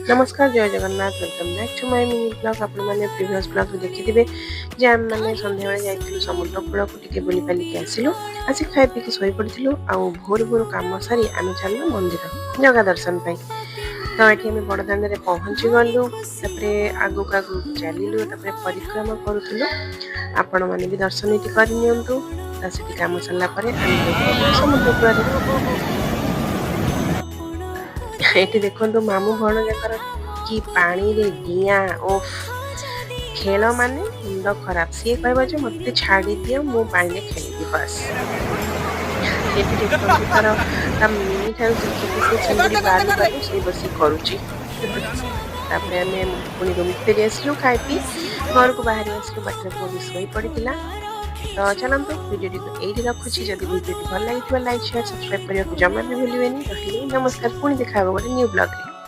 नमस्कार जय Jagannath welcome back to my mini blog. आपण मैंने प्रीवियस ब्लॉग में देखिथे जे आम मैंने संध्या बेले जाइथिलु समुद्र कूल को टिके बुली पालिके आसिलु। आसी खाई पीके सोई पड़िथिलु आ भोर भोर काम सारी आम चलु मंदिर जगह दर्शन पाई। तो ये आम बड़दाण्ड में पहुँची गलु आगु आगु चलू परिक्रमा करूँ। आपण मैंने भी दर्शन ये करनियंतु काम सरला समुद्र कूल ये देखो मामू भण जाकर कि पानी रे डिया ओफ खेल माने मुंड खराब सी कह जो मत छाड़ी दियो मु पानी खेली बस ये तार मिनी ठार चिंगड़ी बालू बालू से बसी करुची। पुणी रूम फेरी आसलु खाई पी घर को बाहरी आसलु बाटर को भी सोई पड़ा। तो चलते वीडियो को यही रखुच्छी। जब वीडियो भल लगी लाइक शेयर सब्सक्राइब करने को जमा भी भूलें। नमस्कार पुणी देखा गोटे न्यू ब्लॉग।